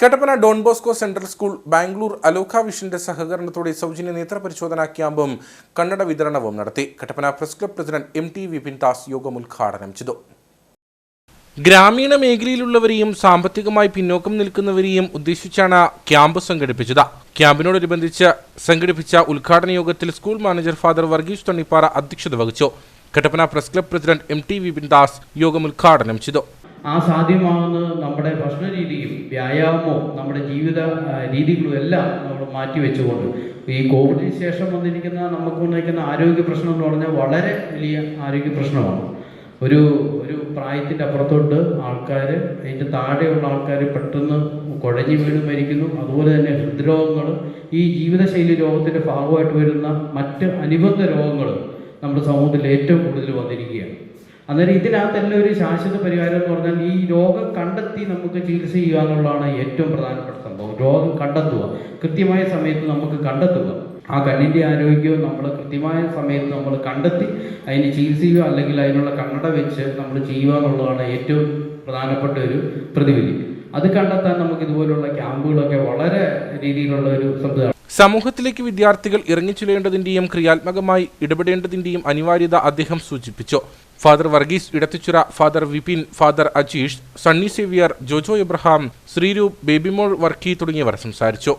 Kattappana Don Bosco central school, Bangalore Aloka വിഷന്റെ സഹകരണത്തോടെ സൗജന്യ നേത്രപരിശോധനാ ക്യാമ്പും കണ്ണട വിതരണവും നടത്തി. Kattappana press club president MT Vipin Das യോഗം ഉദ്ഘാടനം ചെയ്തു. ഗ്രാമീണ മേഖലയിലുള്ളവരെയും സാമ്പത്തികമായി പിന്നോക്കം നിൽക്കുന്നവരെയും ഉദ്ദേശിച്ചാണ് ക്യാമ്പ് സംഘടിപ്പിച്ചത്. ക്യാമ്പിനോടനുബന്ധിച്ച് സംഘടിപ്പിച്ച ഉദ്ഘാടന യോഗത്തിൽ school manager father Varghese Thannippara അധ്യക്ഷത വഹിച്ചു. Kattappana press club president MT Vipin Das യോഗം ഉദ്ഘാടനം ചെയ്തു. സാധ്യമാകുന്നത് നമ്മുടെ ഭക്ഷണ രീതിയും വ്യായാമവും നമ്മുടെ ജീവിത രീതികളും എല്ലാം നമ്മൾ മാറ്റിവെച്ചുകൊണ്ട് ഈ കോവിഡിന് ശേഷം വന്നിരിക്കുന്ന നമുക്ക് വന്നിരിക്കുന്ന ആരോഗ്യ പ്രശ്നം എന്ന് പറഞ്ഞാൽ വളരെ വലിയ ആരോഗ്യ പ്രശ്നമാണ്. ഒരു പ്രായത്തിൻ്റെ അപ്പുറത്തോട്ട് ആൾക്കാർ, അതിൻ്റെ താഴെയുള്ള ആൾക്കാർ പെട്ടെന്ന് കുഴഞ്ഞു വീണ് മരിക്കുന്നു. അതുപോലെ തന്നെ ഹൃദ്രോഗങ്ങൾ, ഈ ജീവിതശൈലി രോഗത്തിൻ്റെ ഭാഗമായിട്ട് വരുന്ന മറ്റ് അനുബന്ധ രോഗങ്ങൾ നമ്മുടെ സമൂഹത്തിൽ ഏറ്റവും കൂടുതൽ വന്നിരിക്കുകയാണ്. അന്നേരം ഇതിനകത്തെല്ലാം ഒരു ശാശ്വത പരിഹാരം എന്ന് പറഞ്ഞാൽ ഈ രോഗം കണ്ടെത്തി നമുക്ക് ചികിത്സ ചെയ്യുക എന്നുള്ളതാണ് ഏറ്റവും പ്രധാനപ്പെട്ട സംഭവം. രോഗം കണ്ടെത്തുക, കൃത്യമായ സമയത്ത് നമുക്ക് കണ്ടെത്തുക. ആ കണ്ണിൻ്റെ ആരോഗ്യവും നമ്മൾ കൃത്യമായ സമയത്ത് നമ്മൾ കണ്ടെത്തി അതിന് ചികിത്സ ചെയ്യുക, അല്ലെങ്കിൽ അതിനുള്ള കണ്ണട വെച്ച് നമ്മൾ ചെയ്യുക എന്നുള്ളതാണ് ഏറ്റവും പ്രധാനപ്പെട്ട ഒരു പ്രതിവിധി. അത് കണ്ടെത്താൻ നമുക്ക് ഇതുപോലുള്ള ക്യാമ്പുകളൊക്കെ വളരെ രീതിയിലുള്ള ഒരു സംവിധാനം. സമൂഹത്തിലേക്ക് വിദ്യാർത്ഥികൾ ഇറങ്ങിച്ചെല്ലേണ്ടതിന്റെയും ക്രിയാത്മകമായി ഇടപെടേണ്ടതിന്റെയും അനിവാര്യത അദ്ദേഹം സൂചിപ്പിച്ചു. Father Varghese Edathichura, father Vipin, father Ajeesh, Sunny Xavier, Jojo Abraham, Sreeroop, Babymol Varkey തുടങ്ങിയവർ സംസാരിച്ചു.